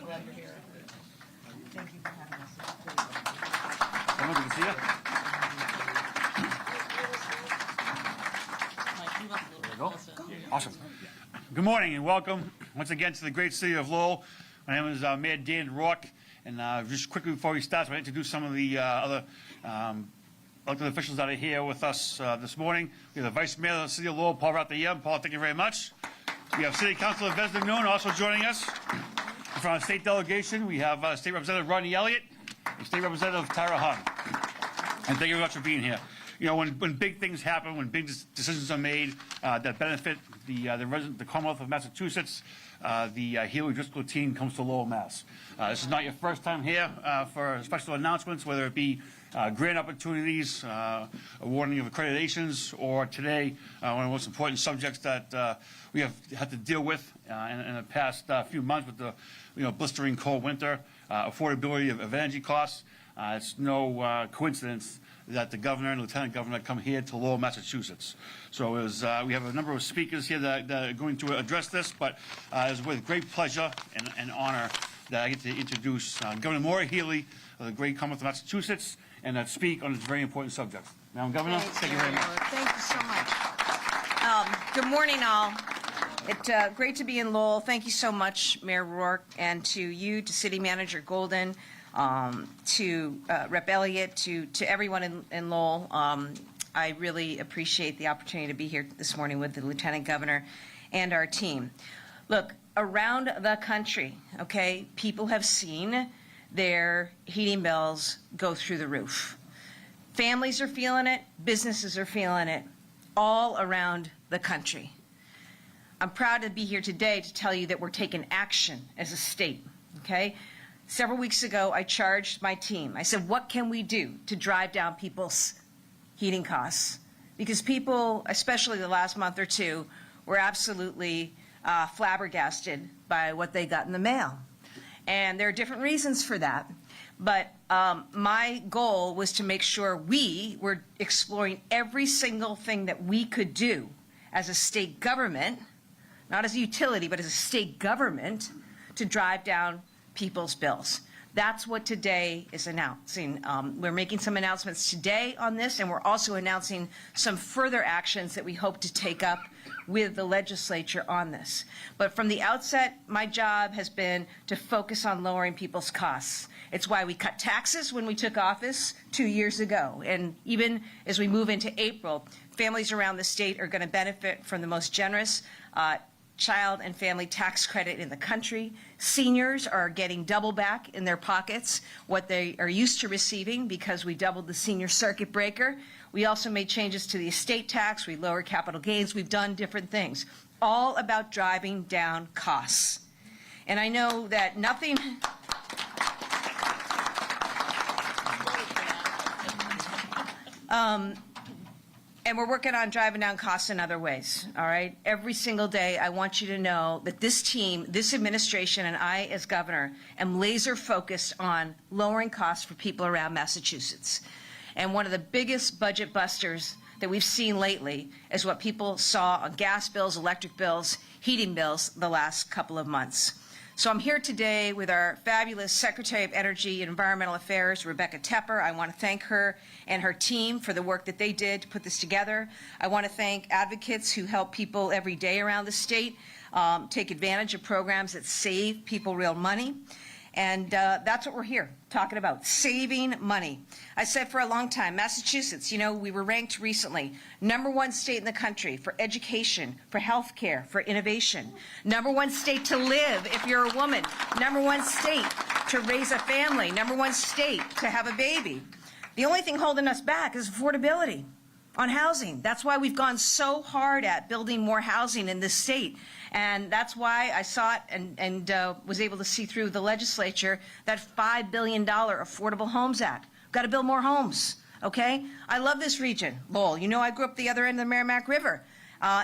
glad you're here. Thank you for having us. Good to see you. There you go. Awesome. Good morning and welcome once again to the great city of Lowell. My name is Mayor Dan Rourke, and just quickly before we start, I want to introduce some of the other elected officials that are here with us this morning. We have the Vice Mayor of the City of Lowell, Paul Rathier. Paul, thank you very much. We have City Councilor Vesna Noon also joining us. From our state delegation, we have State Representative Rodney Elliott and State Representative Tara Hung. And thank you very much for being here. You know, when big things happen, when big decisions are made that benefit the Commonwealth of Massachusetts, the Healey Driscoll team comes to Lowell, Mass. This is not your first time here for special announcements, whether it be grant opportunities, awarding of accreditations, or today, one of the most important subjects that we have had to deal with in the past few months with the blistering cold winter, affordability of energy costs. It's no coincidence that the governor and lieutenant governor come here to Lowell, Massachusetts. So we have a number of speakers here that are going to address this, but it's with great pleasure and honor that I get to introduce Governor Maura Healey of the great Commonwealth of Massachusetts and speak on this very important subject. Madam Governor, thank you very much. Thank you so much. Good morning, all. It's great to be in Lowell. Thank you so much, Mayor Rourke, and to you, to City Manager Golden, to Rep. Elliott, to everyone in Lowell. I really appreciate the opportunity to be here this morning with the Lieutenant Governor and our team. Look, around the country, okay, people have seen their heating bills go through the roof. Families are feeling it, businesses are feeling it, all around the country. I'm proud to be here today to tell you that we're taking action as a state, okay? Several weeks ago, I charged my team. I said, what can we do to drive down people's heating costs? Because people, especially the last month or two, were absolutely flabbergasted by what they got in the mail. And there are different reasons for that. But my goal was to make sure we were exploring every single thing that we could do as a state government, not as a utility, but as a state government, to drive down people's bills. That's what today is announcing. We're making some announcements today on this, and we're also announcing some further actions that we hope to take up with the legislature on this. But from the outset, my job has been to focus on lowering people's costs. It's why we cut taxes when we took office 2 years ago. And even as we move into April, families around the state are going to benefit from the most generous child and family tax credit in the country. Seniors are getting double back in their pockets what they are used to receiving because we doubled the senior circuit breaker. We also made changes to the estate tax. We lowered capital gains. We've done different things, all about driving down costs. And I know that nothing... And we're working on driving down costs in other ways, all right? Every single day, I want you to know that this team, this administration, and I as governor am laser focused on lowering costs for people around Massachusetts. And one of the biggest budget busters that we've seen lately is what people saw on gas bills, electric bills, heating bills the last couple of months. So I'm here today with our fabulous Secretary of Energy and Environmental Affairs, Rebecca Tepper. I want to thank her and her team for the work that they did to put this together. I want to thank advocates who help people every day around the state take advantage of programs that save people real money. And that's what we're here talking about, saving money. I said for a long time, Massachusetts, we were ranked recently #1 state in the country for education, for health care, for innovation. #1 state to live if you're a woman. #1 state to raise a family. #1 state to have a baby. The only thing holding us back is affordability on housing. That's why we've gone so hard at building more housing in this state. And that's why I saw it and was able to see through the legislature that $5 billion Affordable Homes Act. We've got to build more homes, okay? I love this region, Lowell. I grew up the other end of the Merrimack River.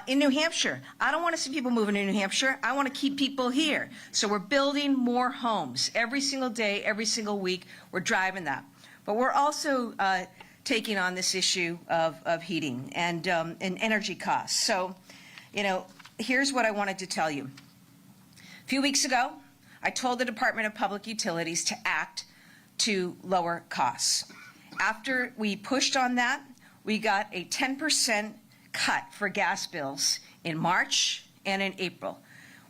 In New Hampshire, I don't want to see people moving to New Hampshire. I want to keep people here. So we're building more homes. Every single day, every single week, we're driving that. But we're also taking on this issue of heating and energy costs. So, here's what I wanted to tell you. A few weeks ago, I told the Department of Public Utilities to act to lower costs. After we pushed on that, we got a 10% cut for gas bills in March and in April.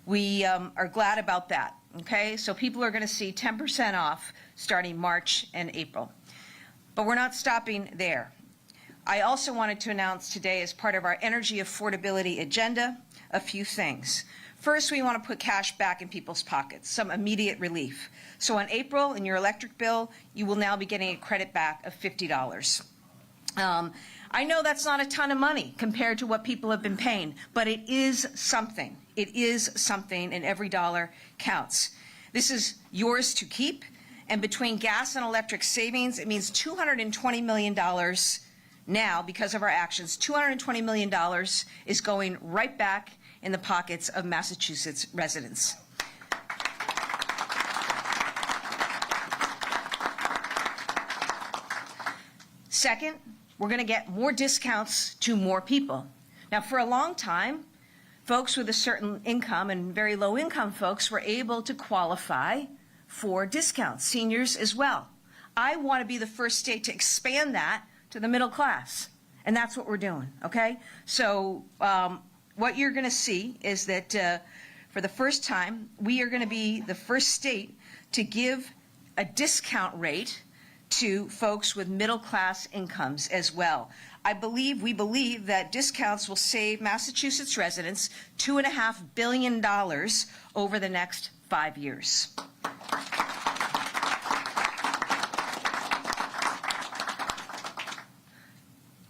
We are glad about that, okay? So people are going to see 10% off starting March and April. But we're not stopping there. I also wanted to announce today, as part of our energy affordability agenda, a few things. First, we want to put cash back in people's pockets, some immediate relief. So in April, in your electric bill, you will now be getting a credit back of $50. I know that's not a ton of money compared to what people have been paying, but it is something. It is something, and every dollar counts. This is yours to keep, and between gas and electric savings, it means $220 million now, because of our actions. $220 million is going right back in the pockets of Massachusetts residents. Second, we're going to get more discounts to more people. Now, for a long time, folks with a certain income and very low income folks were able to qualify for discounts, seniors as well. I want to be the first state to expand that to the middle class, and that's what we're doing, okay? So what you're going to see is that for the first time, we are going to be the first state to give a discount rate to folks with middle-class incomes as well. We believe that discounts will save Massachusetts residents $2.5 billion over the next 5 years.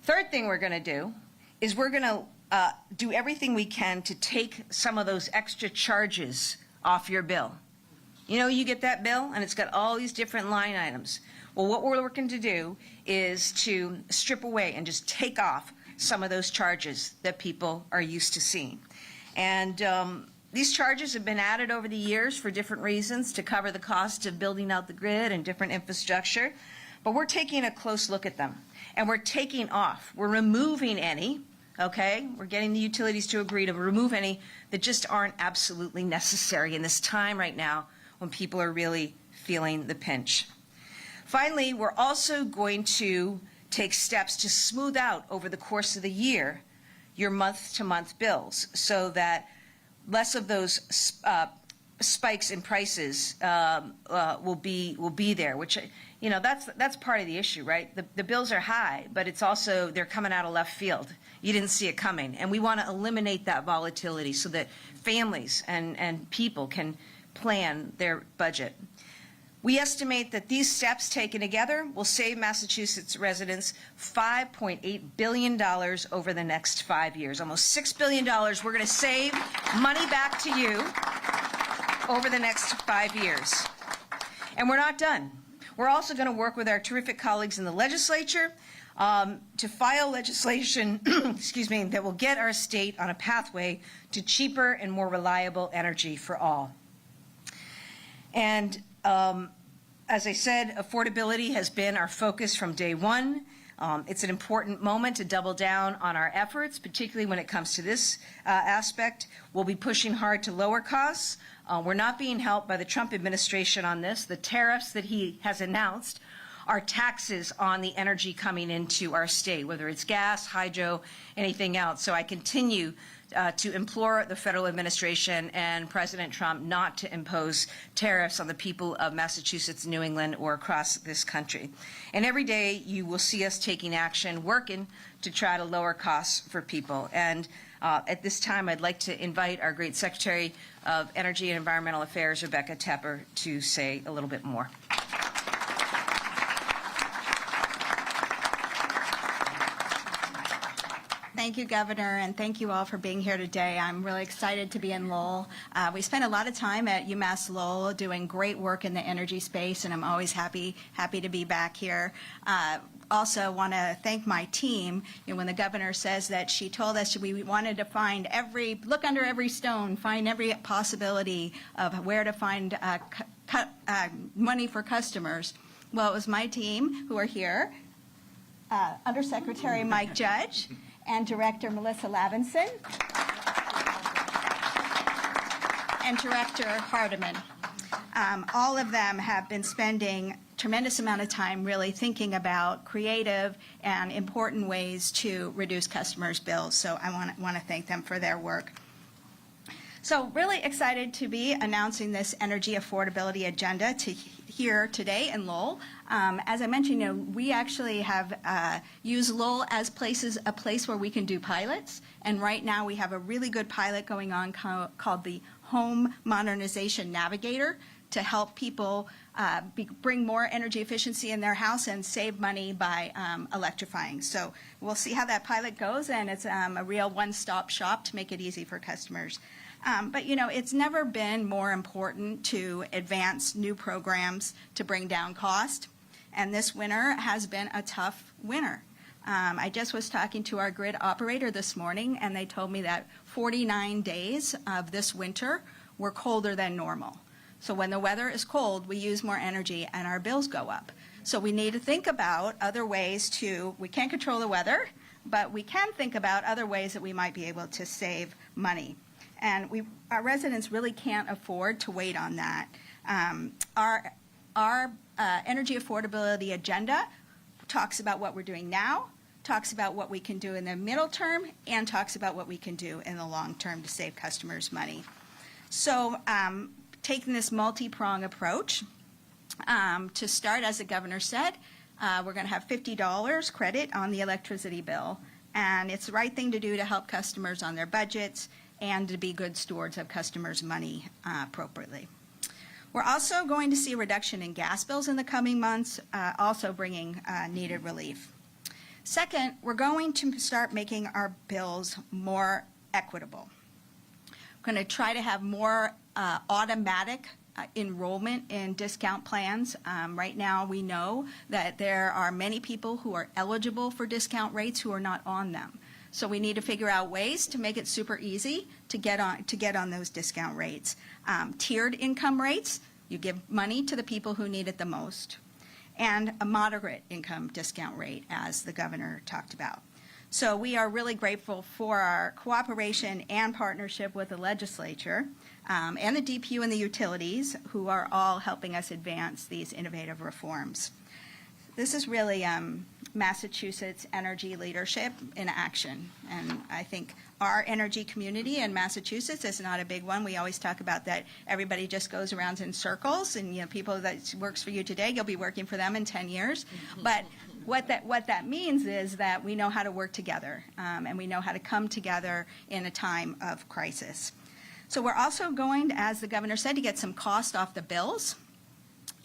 Third thing we're going to do is we're going to do everything we can to take some of those extra charges off your bill. You know, you get that bill and it's got all these different line items. Well, what we're looking to do is to strip away and just take off some of those charges that people are used to seeing. And these charges have been added over the years for different reasons to cover the cost of building out the grid and different infrastructure. But we're taking a close look at them. And we're taking off. We're removing any, okay? We're getting the utilities to agree to remove any that just aren't absolutely necessary in this time right now when people are really feeling the pinch. Finally, we're also going to take steps to smooth out over the course of the year your month-to-month bills so that less of those spikes in prices will be there, which, you know, that's part of the issue, right? The bills are high, but it's also, they're coming out of left field. You didn't see it coming. And we want to eliminate that volatility so that families and people can plan their budget. We estimate that these steps taken together will save Massachusetts residents $5.8 billion over the next 5 years. Almost $6 billion we're going to save money back to you over the next 5 years. And we're not done. We're also going to work with our terrific colleagues in the legislature to file legislation excuse me, that will get our state on a pathway to cheaper and more reliable energy for all. And as I said, affordability has been our focus from day one. It's an important moment to double down on our efforts, particularly when it comes to this aspect. We'll be pushing hard to lower costs. We're not being helped by the Trump administration on this. The tariffs that he has announced are taxes on the energy coming into our state, whether it's gas, hydro, anything else. So I continue to implore the federal administration and President Trump not to impose tariffs on the people of Massachusetts, New England, or across this country. And every day you will see us taking action, working to try to lower costs for people. And at this time, I'd like to invite our great Secretary of Energy and Environmental Affairs, Rebecca Tepper, to say a little bit more. Thank you, Governor, and thank you all for being here today. I'm really excited to be in Lowell. We spent a lot of time at UMass Lowell doing great work in the energy space, and I'm always happy to be back here. Also want to thank my team. You know, when the governor says that she told us we wanted to find look under every stone, find every possibility of where to find money for customers. Well, it was my team who are here, Undersecretary Mike Judge, and Director Melissa Lavinson, and Director Hardiman. All of them have been spending tremendous amount of time really thinking about creative and important ways to reduce customers' bills. So I want to thank them for their work. So really excited to be announcing this energy affordability agenda here today in Lowell. As I mentioned, we actually have used Lowell as a place where we can do pilots. And right now we have a really good pilot going on called the Home Modernization Navigator to help people bring more energy efficiency in their house and save money by electrifying. So we'll see how that pilot goes, and it's a real one-stop shop to make it easy for customers. But it's never been more important to advance new programs to bring down cost, and this winter has been a tough winter. I just was talking to our grid operator this morning, and they told me that 49 days of this winter were colder than normal. So when the weather is cold, we use more energy and our bills go up. So we need to think about other ways we can't control the weather, but we can think about other ways that we might be able to save money. And our residents really can't afford to wait on that. Our energy affordability agenda talks about what we're doing now, talks about what we can do in the middle term, and talks about what we can do in the long term to save customers money. So taking this multi-prong approach, to start, as the governor said, we're going to have $50 credit on the electricity bill. And it's the right thing to do to help customers on their budgets and to be good stewards of customers' money appropriately. We're also going to see a reduction in gas bills in the coming months, also bringing needed relief. Second, we're going to start making our bills more equitable. We're going to try to have more automatic enrollment in discount plans. Right now we know that there are many people who are eligible for discount rates who are not on them. So we need to figure out ways to make it super easy to get on those discount rates. Tiered income rates, you give money to the people who need it the most. And a moderate income discount rate, as the governor talked about. So we are really grateful for our cooperation and partnership with the legislature and the DPU and the utilities, who are all helping us advance these innovative reforms. This is really Massachusetts energy leadership in action. And I think our energy community in Massachusetts is not a big one. We always talk about that everybody just goes around in circles, and people that works for you today, you'll be working for them in 10 years. But what that means is that we know how to work together, and we know how to come together in a time of crisis. So we're also going, as the governor said, to get some cost off the bills.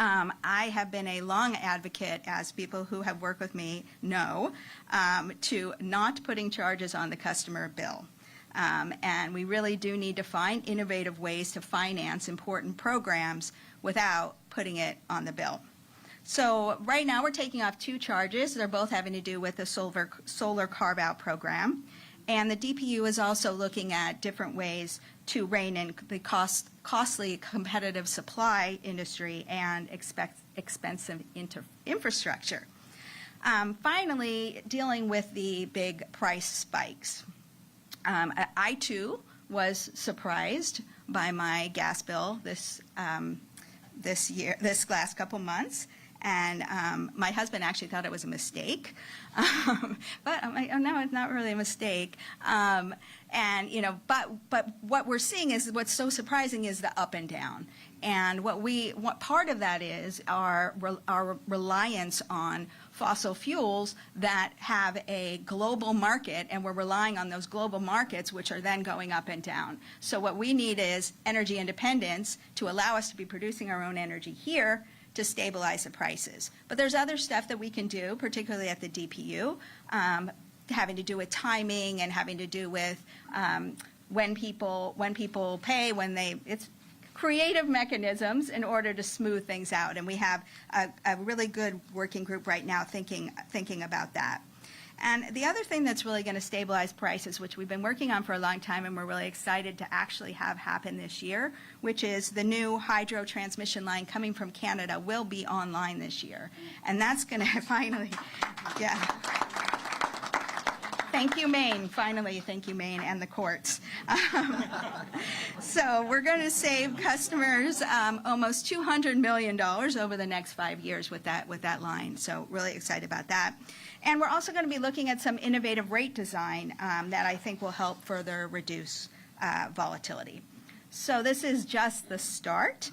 I have been a long advocate, as people who have worked with me know, to not putting charges on the customer bill. And we really do need to find innovative ways to finance important programs without putting it on the bill. So right now we're taking off two charges. They're both having to do with the solar carve-out program. And the DPU is also looking at different ways to rein in the costly competitive supply industry and expensive infrastructure. Finally, dealing with the big price spikes. I, too, was surprised by my gas bill this last couple months. And my husband actually thought it was a mistake, but I'm like, oh no, it's not really a mistake. But what we're seeing is what's so surprising is the up and down. And what part of that is our reliance on fossil fuels that have a global market, and we're relying on those global markets, which are then going up and down. So what we need is energy independence to allow us to be producing our own energy here, to stabilize the prices. But there's other stuff that we can do, particularly at the DPU, having to do with timing and having to do with when people pay, it's creative mechanisms in order to smooth things out. And we have a really good working group right now thinking about that. And the other thing that's really going to stabilize prices, which we've been working on for a long time and we're really excited to actually have happen this year, which is the new hydro transmission line coming from Canada will be online this year. And that's going to finally, yeah. Thank you, Maine. Finally, thank you, Maine, and the courts. So we're going to save customers almost $200 million over the next 5 years with that line. So really excited about that. And we're also going to be looking at some innovative rate design that I think will help further reduce volatility. So this is just the start.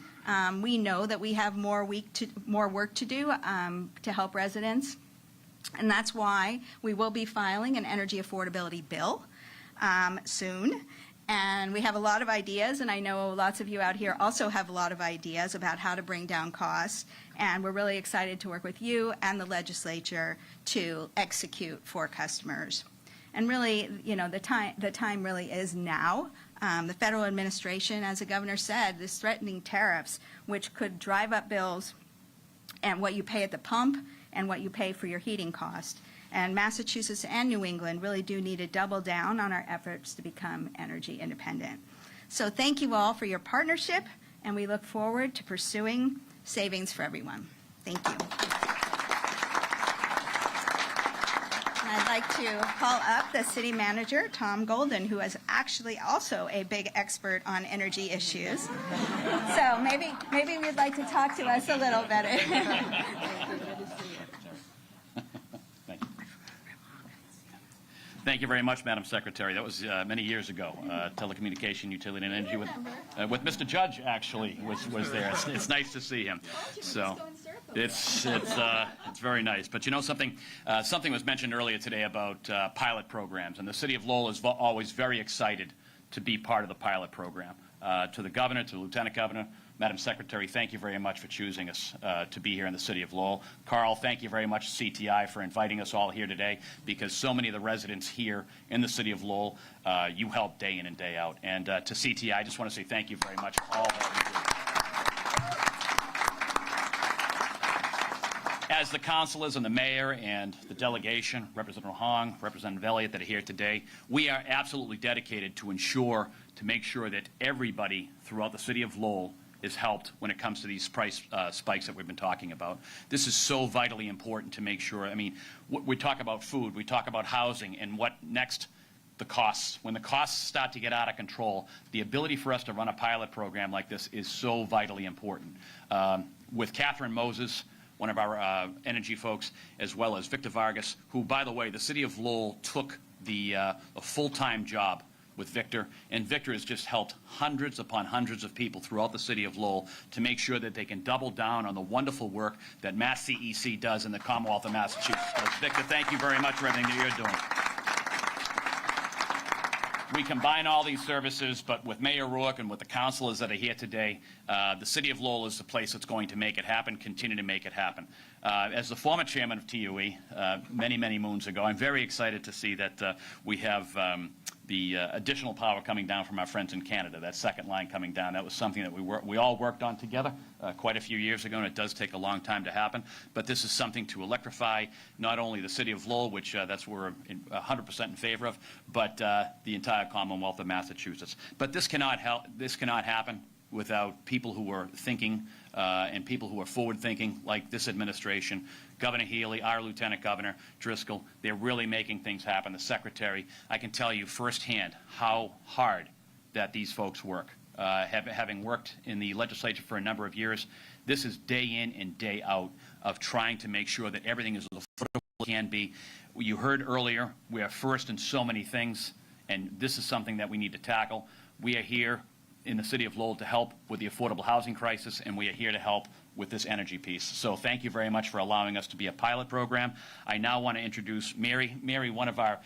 We know that we have more work to do to help residents. And that's why we will be filing an energy affordability bill soon. And we have a lot of ideas, and I know lots of you out here also have a lot of ideas about how to bring down costs. And we're really excited to work with you and the legislature to execute for customers. And really, you know, the time really is now. The federal administration, as the governor said, is threatening tariffs, which could drive up bills and what you pay at the pump and what you pay for your heating cost. And Massachusetts and New England really do need to double down on our efforts to become energy independent. So thank you all for your partnership, and we look forward to pursuing savings for everyone. Thank you. And I'd like to call up the city manager, Tom Golden, who is actually also a big expert on energy issues. So maybe you'd like to talk to us a little better. Thank you very much, Madam Secretary. That was many years ago. Telecommunication, utility, and energy with Mr. Judge, actually, was there. It's nice to see him. So it's very nice. But you know something? Something was mentioned earlier today about pilot programs, and the City of Lowell is always very excited to be part of the pilot program. To the Governor, to the Lieutenant Governor, Madam Secretary, thank you very much for choosing us to be here in the City of Lowell. Carl, thank you very much, CTI, for inviting us all here today, because so many of the residents here in the City of Lowell, you help day in and day out. And to CTI, I just want to say thank you very much for all that you do. As the councilors and the mayor and the delegation, Representative Hong, Representative Elliott, that are here today, we are absolutely dedicated to make sure that everybody throughout the City of Lowell is helped when it comes to these price spikes that we've been talking about. This is so vitally important to make sure. I mean, we talk about food, we talk about housing, and what next? The costs. When the costs start to get out of control, the ability for us to run a pilot program like this is so vitally important. With Catherine Moses, one of our energy folks, as well as Victor Vargas, who, by the way, the City of Lowell took a full-time job with Victor, and Victor has just helped hundreds upon hundreds of people throughout the City of Lowell to make sure that they can double down on the wonderful work that Mass CEC does in the Commonwealth of Massachusetts. So, Victor, thank you very much for everything that you're doing. We combine all these services, but with Mayor Rourke and with the councilors that are here today, the City of Lowell is the place that's going to make it happen, continue to make it happen. As the former chairman of TUE many, many moons ago, I'm very excited to see that we have the additional power coming down from our friends in Canada, that second line coming down. That was something that we all worked on together quite a few years ago, and it does take a long time to happen. But this is something to electrify not only the City of Lowell, which that's what we're 100% in favor of, but the entire Commonwealth of Massachusetts. But this cannot happen without people who are thinking and people who are forward-thinking, like this administration. Governor Healey, our Lieutenant Governor, Driscoll, they're really making things happen. The Secretary, I can tell you firsthand how hard that these folks work. Having worked in the legislature for a number of years, this is day in and day out of trying to make sure that everything is as affordable as it can be. You heard earlier, we are first in so many things, and this is something that we need to tackle. We are here in the City of Lowell to help with the affordable housing crisis, and we are here to help with this energy piece. So thank you very much for allowing us to be a pilot program. I now want to introduce Mary. Mary, one of our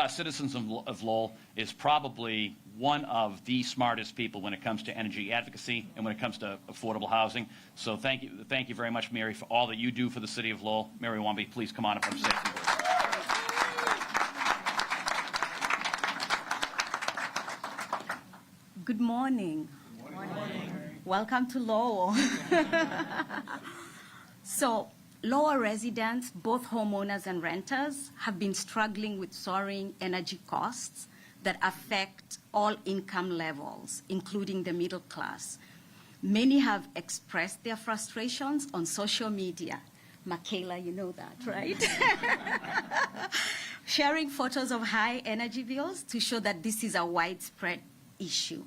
citizens of Lowell, is probably one of the smartest people when it comes to energy advocacy and when it comes to affordable housing. So thank you very much, Mary, for all that you do for the City of Lowell. Mary Womby, please come on up and say a few words. Good morning. Good morning. Welcome to Lowell. So, Lowell residents, both homeowners and renters, have been struggling with soaring energy costs that affect all income levels, including the middle class. Many have expressed their frustrations on social media, Michaela, you know that, right? Sharing photos of high energy bills to show that this is a widespread issue.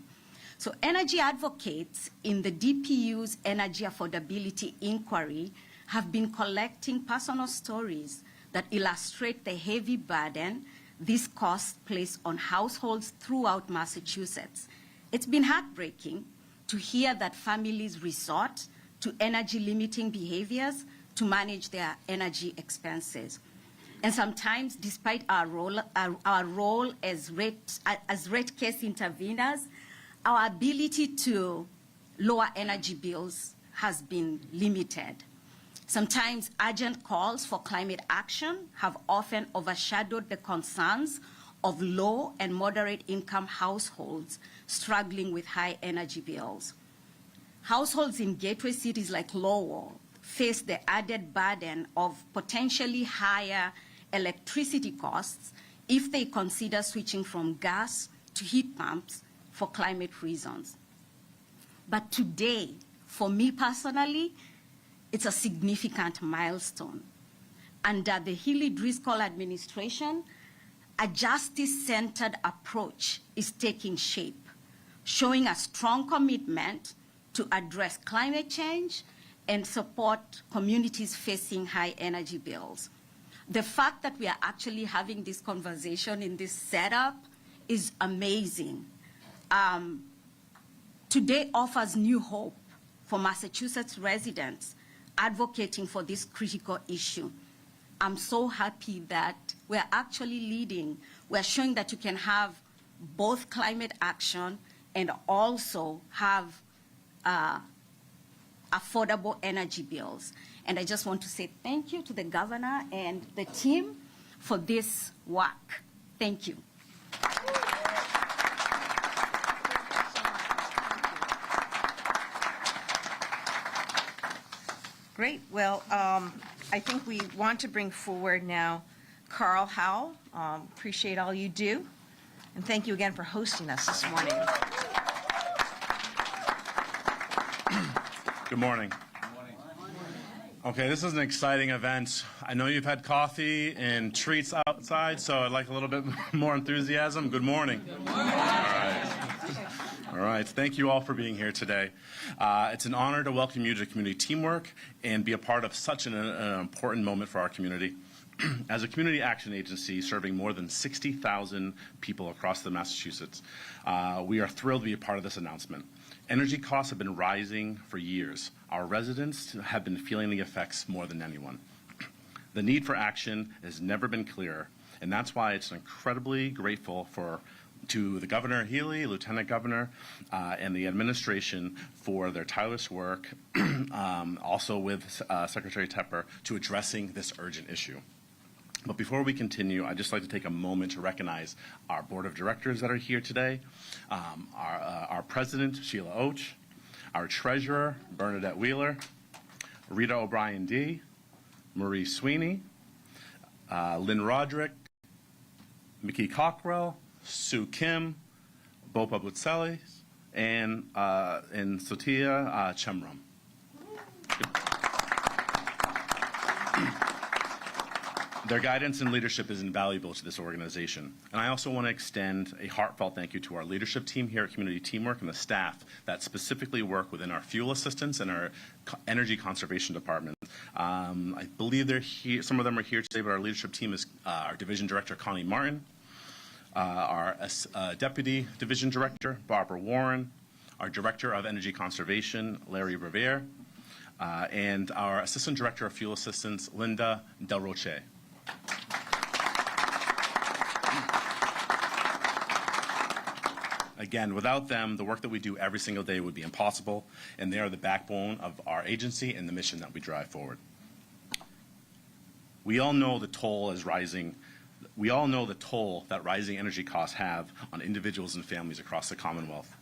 So energy advocates in the DPU's energy affordability inquiry have been collecting personal stories that illustrate the heavy burden these costs place on households throughout Massachusetts. It's been heartbreaking to hear that families resort to energy limiting behaviors to manage their energy expenses. And sometimes, despite our role as rate case interveners, our ability to lower energy bills has been limited. Sometimes urgent calls for climate action have often overshadowed the concerns of low and moderate income households struggling with high energy bills. Households in gateway cities like Lowell face the added burden of potentially higher electricity costs if they consider switching from gas to heat pumps for climate reasons. But today, for me personally, it's a significant milestone. Under the Healey-Driscoll administration, a justice-centered approach is taking shape, showing a strong commitment to address climate change and support communities facing high energy bills. The fact that we are actually having this conversation in this setup is amazing. Today offers new hope for Massachusetts residents advocating for this critical issue. I'm so happy that we're actually leading. We're showing that you can have both climate action and also have affordable energy bills. And I just want to say thank you to the governor and the team for this work. Thank you. Great. Well, I think we want to bring forward now Carl Howell. Appreciate all you do. And thank you again for hosting us this morning. Good morning. Okay, this is an exciting event. I know you've had coffee and treats outside, so I'd like a little bit more enthusiasm. Good morning. Good morning. All right. Thank you all for being here today. It's an honor to welcome you to Community Teamwork and be a part of such an important moment for our community. As a community action agency serving more than 60,000 people across the Massachusetts, we are thrilled to be a part of this announcement. Energy costs have been rising for years. Our residents have been feeling the effects more than anyone. The need for action has never been clearer, and that's why it's incredibly grateful to the Governor Healey, Lieutenant Governor, and the administration for their tireless work, also with Secretary Tepper, to addressing this urgent issue. But before we continue, I'd just like to take a moment to recognize our board of directors that are here today, our president, Sheila Oach, our treasurer, Bernadette Wheeler, Rita O'Brien D., Marie Sweeney, Lynn Roderick, Mickey Cockrell, Sue Kim, Bopa Butselis, and Sotia Chemram. Their guidance and leadership is invaluable to this organization. And I also want to extend a heartfelt thank you to our leadership team here at Community Teamwork and the staff that specifically work within our fuel assistance and our energy conservation department. I believe they're here, some of them are here today, but our leadership team is our Division Director, Connie Martin, our Deputy Division Director, Barbara Warren, our Director of Energy Conservation, Larry Revere, and our Assistant Director of Fuel Assistance, Linda Del Roche. Again, without them, the work that we do every single day would be impossible, and they are the backbone of our agency and the mission that we drive forward. We all know the toll is rising. We all know the toll that rising energy costs have on individuals and families across the Commonwealth.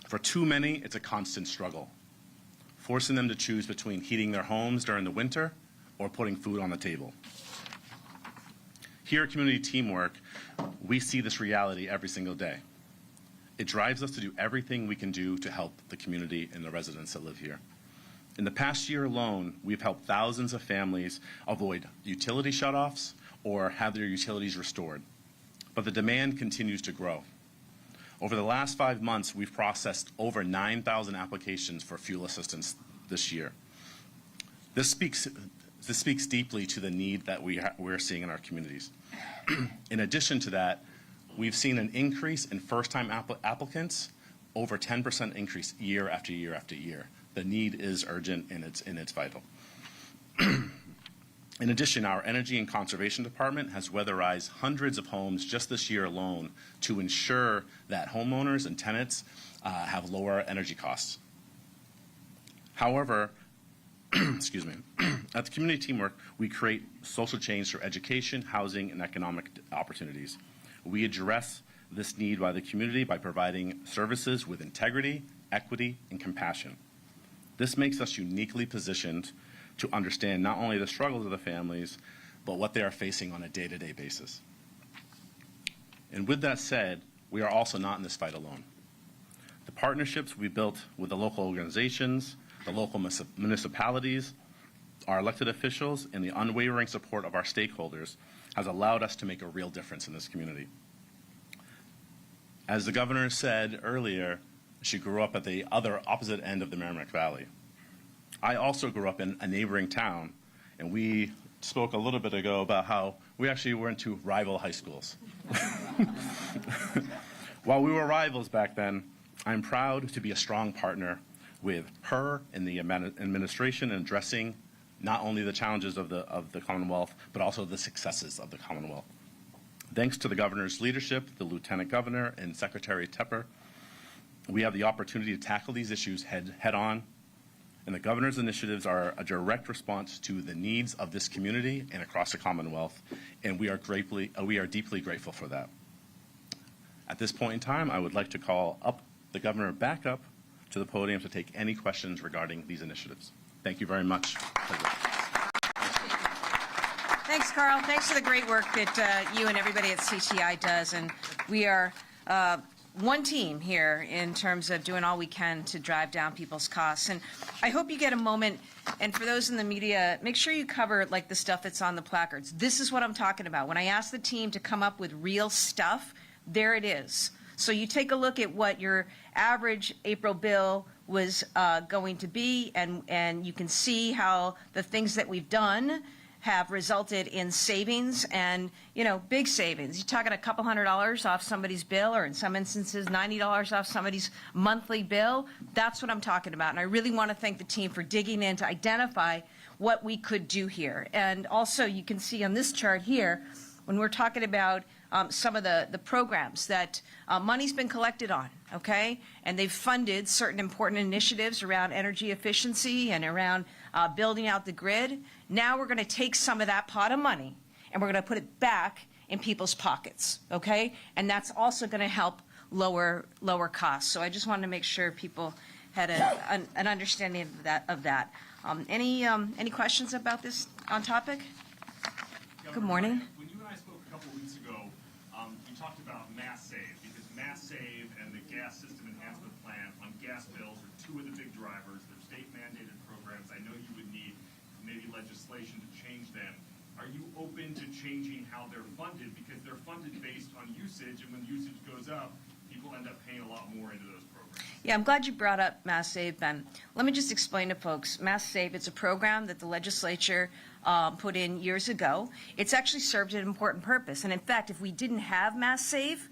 For too many, it's a constant struggle, forcing them to choose between heating their homes during the winter or putting food on the table. Here at Community Teamwork, we see this reality every single day. It drives us to do everything we can do to help the community and the residents that live here. In the past year alone, we've helped thousands of families avoid utility shutoffs or have their utilities restored. But the demand continues to grow. Over the last 5 months, we've processed over 9,000 applications for fuel assistance this year. This speaks deeply to the need that we're seeing in our communities. In addition to that, we've seen an increase in first-time applicants, over 10% increase year after year after year. The need is urgent and it's vital. In addition, our Energy and Conservation Department has weatherized hundreds of homes just this year alone to ensure that homeowners and tenants have lower energy costs. However, excuse me, at the community teamwork, we create social change through education, housing, and economic opportunities. We address this need by the community by providing services with integrity, equity, and compassion. This makes us uniquely positioned to understand not only the struggles of the families, but what they are facing on a day-to-day basis. And with that said, we are also not in this fight alone. The partnerships we built with the local organizations, the local municipalities, our elected officials, and the unwavering support of our stakeholders has allowed us to make a real difference in this community. As the governor said earlier, she grew up at the opposite end of the Merrimack Valley. I also grew up in a neighboring town, and we spoke a little bit ago about how we actually went to rival high schools. While we were rivals back then, I'm proud to be a strong partner with her in the administration in addressing not only the challenges of the Commonwealth, but also the successes of the Commonwealth. Thanks to the governor's leadership, the lieutenant governor, and Secretary Tepper, we have the opportunity to tackle these issues head on, and the governor's initiatives are a direct response to the needs of this community and across the Commonwealth, and we are deeply grateful for that. At this point in time, I would like to call up the governor back up to the podium to take any questions regarding these initiatives. Thank you very much. Thanks, Carl. Thanks for the great work that you and everybody at CTI does. And we are one team here in terms of doing all we can to drive down people's costs. And I hope you get a moment, and for those in the media, make sure you cover like the stuff that's on the placards. This is what I'm talking about. When I asked the team to come up with real stuff, there it is. So you take a look at what your average April bill was going to be, and you can see how the things that we've done have resulted in savings, and, you know, big savings. You're talking a couple $100s off somebody's bill, or in some instances, $90 off somebody's monthly bill. That's what I'm talking about. And I really want to thank the team for digging in to identify what we could do here. And also, you can see on this chart here, when we're talking about some of the programs that money's been collected on, okay? And they've funded certain important initiatives around energy efficiency and around building out the grid. Now we're going to take some of that pot of money and we're going to put it back in people's pockets, okay? And that's also going to help lower costs. So I just wanted to make sure people had an understanding of that. Any questions about this on topic? Good morning. When you and I spoke a couple of weeks ago, you talked about Mass Save, because Mass Save and the Gas System Enhancement Plan on gas bills are two of the big drivers. They're state-mandated programs. I know you would need maybe legislation to change them. Are you open to changing how they're funded? Because they're funded based on usage, and when usage goes up, people end up paying a lot more into those programs. Yeah, I'm glad you brought up Mass Save, Ben. Let me just explain to folks. Mass Save, it's a program that the legislature put in years ago. It's actually served an important purpose. And in fact, if we didn't have Mass Save,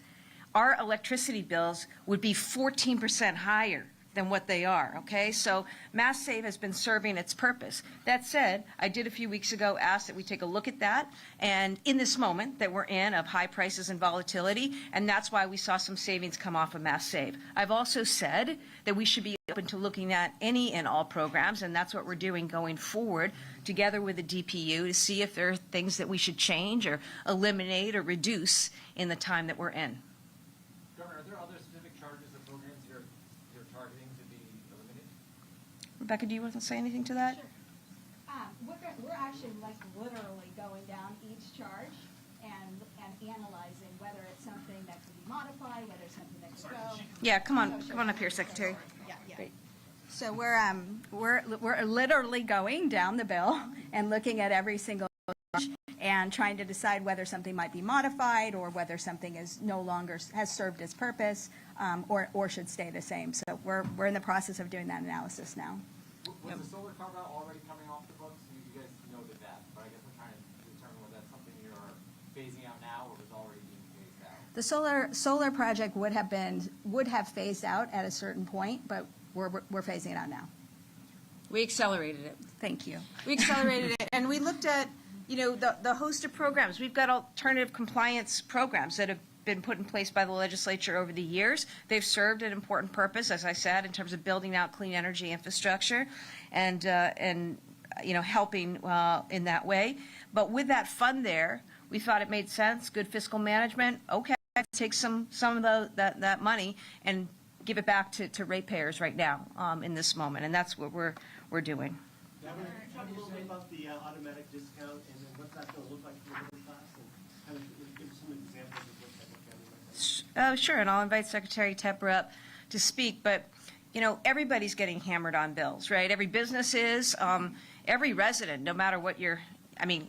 our electricity bills would be 14% higher than what they are, okay? So Mass Save has been serving its purpose. That said, I did a few weeks ago ask that we take a look at that, and in this moment that we're in of high prices and volatility, and that's why we saw some savings come off of Mass Save. I've also said that we should be open to looking at any and all programs, and that's what we're doing going forward together with the DPU to see if there are things that we should change or eliminate or reduce in the time that we're in. Governor, are there other specific charges or programs you're targeting to be eliminated? Rebecca, do you want to say anything to that? Sure. We're actually like literally going down each charge and analyzing whether it's something that could be modified, whether it's something that could go. Yeah, come on up here, Secretary. Yeah. Great. So we're literally going down the bill and looking at every single charge and trying to decide whether something might be modified or whether something is no longer has served its purpose, or should stay the same. So we're in the process of doing that analysis now. Was the solar carve-out already coming off the books? You guys noted that, but I guess I'm trying to determine whether that's something you're phasing out now or was already being phased out. The solar project would have phased out at a certain point, but we're phasing it out now. We accelerated it. Thank you. We accelerated it, and we looked at, the host of programs. We've got alternative compliance programs that have been put in place by the legislature over the years. They've served an important purpose, as I said, in terms of building out clean energy infrastructure and helping in that way. But with that fund there, we thought it made sense, good fiscal management. Okay, take some of that money and give it back to ratepayers right now in this moment, and that's what we're doing. Governor, can you talk a little bit about the automatic discount and then what's that going to look like for the middle class, and kind of give some examples of what that might be? Sure, and I'll invite Secretary Tepper up to speak, but everybody's getting hammered on bills, right? Every business is, every resident, no matter what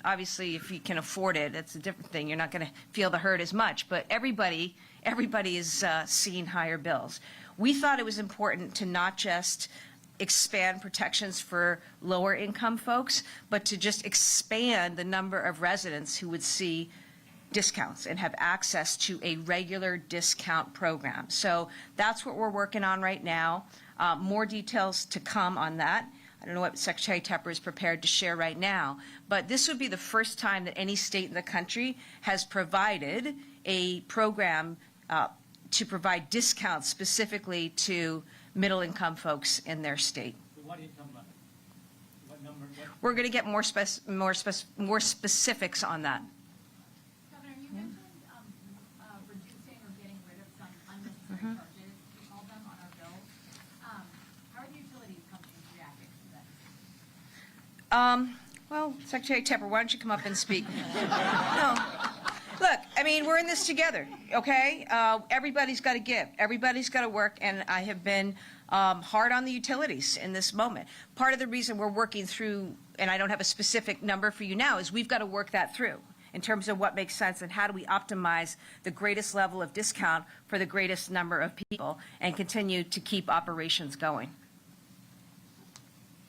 obviously if you can afford it, it's a different thing. You're not going to feel the hurt as much, but everybody is seeing higher bills. We thought it was important to not just expand protections for lower income folks, but to just expand the number of residents who would see discounts and have access to a regular discount program. So that's what we're working on right now. More details to come on that. I don't know what Secretary Tepper is prepared to share right now, but this would be the first time that any state in the country has provided a program to provide discounts specifically to middle-income folks in their state. What income level? What number? We're going to get more specifics on that. Governor, you mentioned reducing or getting rid of some unnecessary charges, we call them, on our bills. How are the utilities companies reacting to that? Well, Secretary Tepper, why don't you come up and speak? No. Look, we're in this together, okay? Everybody's got to give. Everybody's got to work, and I have been hard on the utilities in this moment. Part of the reason we're working through, and I don't have a specific number for you now, is we've got to work that through in terms of what makes sense and how do we optimize the greatest level of discount for the greatest number of people and continue to keep operations going.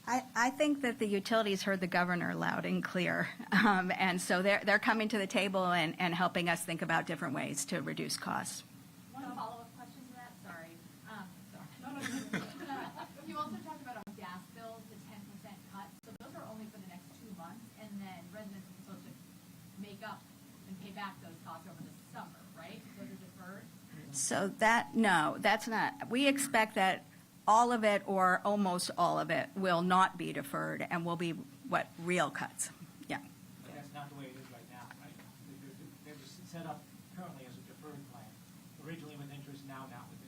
I think that the utilities heard the governor loud and clear, and so they're coming to the table and helping us think about different ways to reduce costs. One follow-up question to that, sorry. You also talked about on gas bills, the 10% cut, so those are only for the next 2 months, and then residents are supposed to make up and pay back those costs over the summer, right? Those are deferred? So no, that's not. We expect that all of it or almost all of it will not be deferred and will be real cuts. Yeah. But that's not the way it is right now, right? They're set up currently as a deferred plan, originally with interest, now not with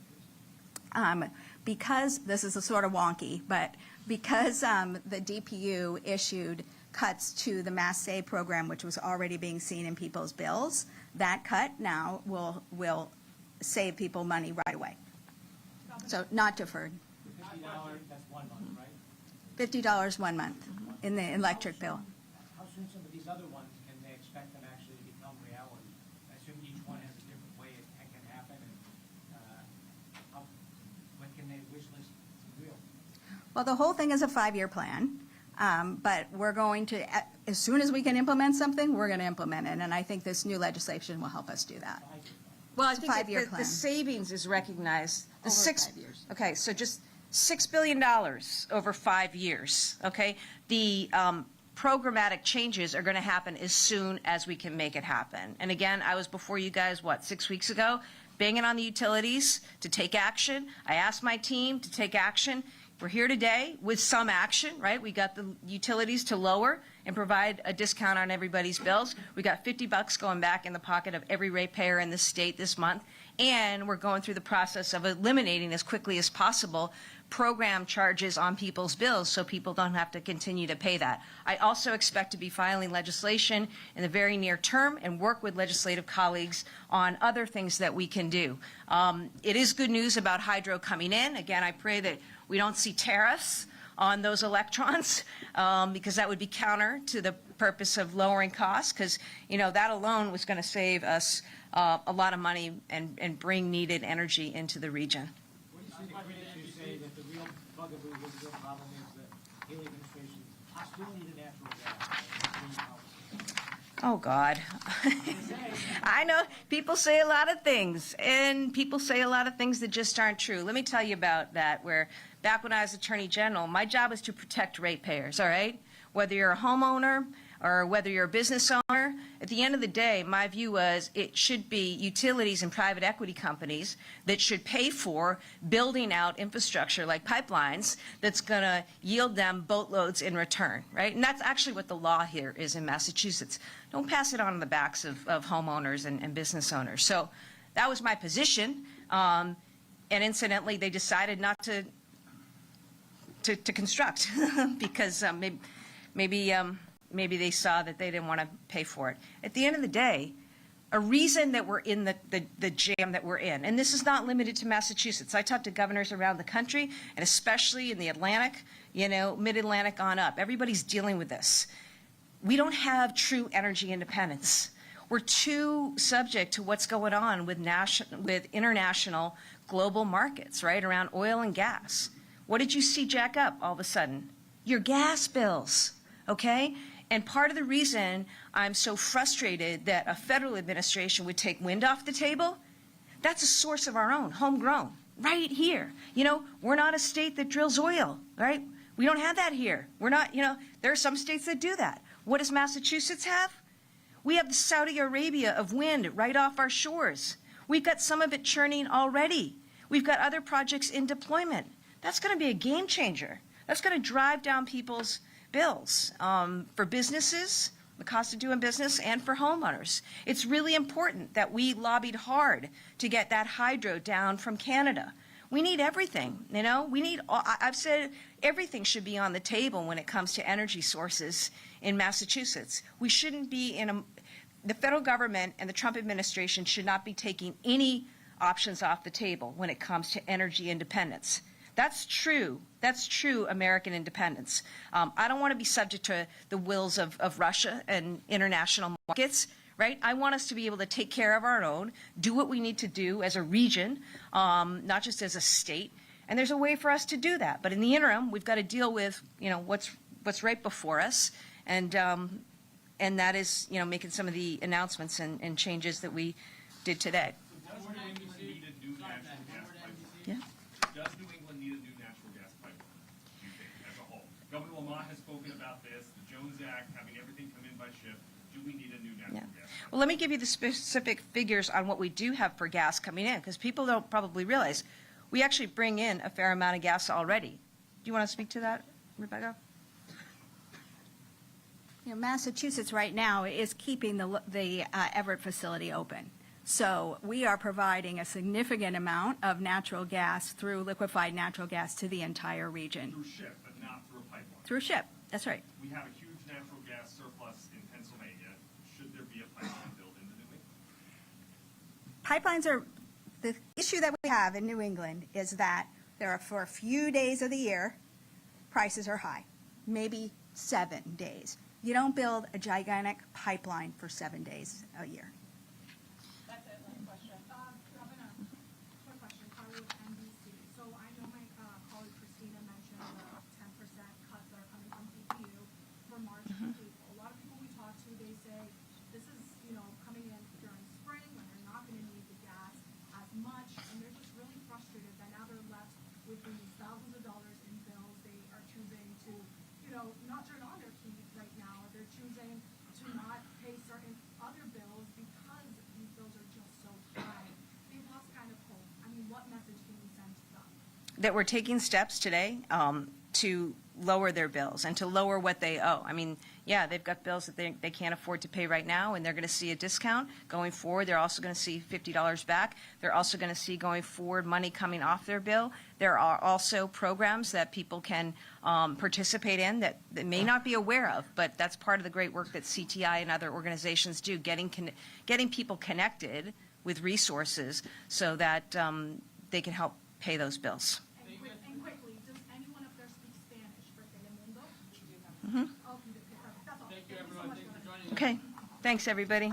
interest. Because this is a sort of wonky, but because the DPU issued cuts to the Mass Save program, which was already being seen in people's bills, that cut now will save people money right away. So not deferred. $50, that's 1 month, right? $50 1 month in the electric bill. How soon some of these other ones can they expect them actually to become reality? I assume each one has a different way it can happen, and when can they wish list some real? Well, the whole thing is a 5-year plan, but we're going to, as soon as we can implement something, we're going to implement it, and I think this new legislation will help us do that. Well, I It's a think 5-year the plan. savings is recognized. The Over 5 years. Okay, so just $6 billion over 5 years, okay? The programmatic changes are going to happen as soon as we can make it happen. And again, I was before you guys, 6 weeks ago, banging on the utilities to take action. I asked my team to take action. We're here today with some action, right? We got the utilities to lower and provide a discount on everybody's bills. We got $50 going back in the pocket of every ratepayer in the state this month. And we're going through the process of eliminating as quickly as possible program charges on people's bills so people don't have to continue to pay that. I also expect to be filing legislation in the very near term and work with legislative colleagues on other things that we can do. It is good news about hydro coming in. Again, I pray that We don't see tariffs on those electrons because that would be counter to the purpose of lowering costs, because, you know, that alone was going to save us a lot of money and bring needed energy into the region. What do you see the critics who say that the real bugaboo, the real problem is the Healey administration's hostility to natural gas? Oh, God. I know people say a lot of things, and people say a lot of things that just aren't true. Let me tell you about that, where back when I was Attorney General, my job was to protect ratepayers, all right? Whether you're a homeowner or whether you're a business owner, at the end of the day, my view was it should be utilities and private equity companies that should pay for building out infrastructure like pipelines that's going to yield them boatloads in return, right? And that's actually what the law here is in Massachusetts. Don't pass it on the backs of homeowners and business owners. So that was my position. And incidentally, they decided not to construct because maybe they saw that they didn't want to pay for it. At the end of the day, a reason that we're in the jam that we're in, and this is not limited to Massachusetts. I talk to governors around the country, and especially in the Atlantic, you know, mid-Atlantic on up. Everybody's dealing with this. We don't have true energy independence. We're too subject to what's going on with international global markets, right, around oil and gas. What did you see jack up all of a sudden? Your gas bills, okay? And part of the reason I'm so frustrated that a federal administration would take wind off the table, that's a source of our own, homegrown, right here. You know, we're not a state that drills oil, right? We don't have that here. We're not, you know, there are some states that do that. What does Massachusetts have? We have the Saudi Arabia of wind right off our shores. We've got some of it churning already. We've got other projects in deployment. That's going to be a game changer. That's going to drive down people's bills for businesses, the cost of doing business, and for homeowners. It's really important that we lobbied hard to get that hydro down from Canada. We need everything, you know. We need, I've said everything should be on the table when it comes to energy sources in Massachusetts. We shouldn't be the federal government and the Trump administration should not be taking any options off the table when it comes to energy independence. That's true. That's true American independence. I don't want to be subject to the wills of Russia and international markets, right? I want us to be able to take care of our own, do what we need to do as a region, not just as a state. And there's a way for us to do that. But in the interim, we've got to deal with, you know, what's right before us. And that is, you know, making some of the announcements and changes that we did today. Does New England need a new natural gas pipeline? Yeah. Does New England need a new natural gas pipeline, do you think, as a whole? Governor Lamont has spoken about this, the Jones Act, having everything come in by ship. Do we need a new natural gas pipeline? Well, let me give you the specific figures on what we do have for gas coming in, because people don't probably realize we actually bring in a fair amount of gas already. Do you want to speak to that, Rebecca? You know, Massachusetts right now is keeping the Everett facility open. So we are providing a significant amount of natural gas through liquefied natural gas to the entire region. Through ship, but not through a pipeline. Through ship, that's right. We have a huge natural gas surplus in Pennsylvania. Should there be a pipeline built into New England? Pipelines are, the issue that we have in New England is that there are, for a few days of the year, prices are high, maybe 7 days. You don't build a gigantic pipeline for 7 days a year. That's it, last question. Governor, quick question, Carly with NBC. So I know my colleague Christina mentioned the 10% cuts that are coming from DPU for March and April. A lot of people we talk to, they say this is, you know, coming in during spring when they're not going to need the gas as much, and they're just really frustrated that now they're left with these thousands of dollars in bills. They are choosing to, you know, not turn on their heat right now. They're choosing to not pay certain other bills because these bills are just so high. They've lost kind of hope. I mean, what message can we send to them? That we're taking steps today to lower their bills and to lower what they owe. I mean, yeah, they've got bills that they can't afford to pay right now, and they're going to see a discount going forward. They're also going to see $50 back. They're also going to see going forward money coming off their bill. There are also programs that people can participate in that they may not be aware of, but that's part of the great work that CTI and other organizations do, getting people connected with resources so that they can help pay those bills. And quickly, does Okay, thanks, everybody.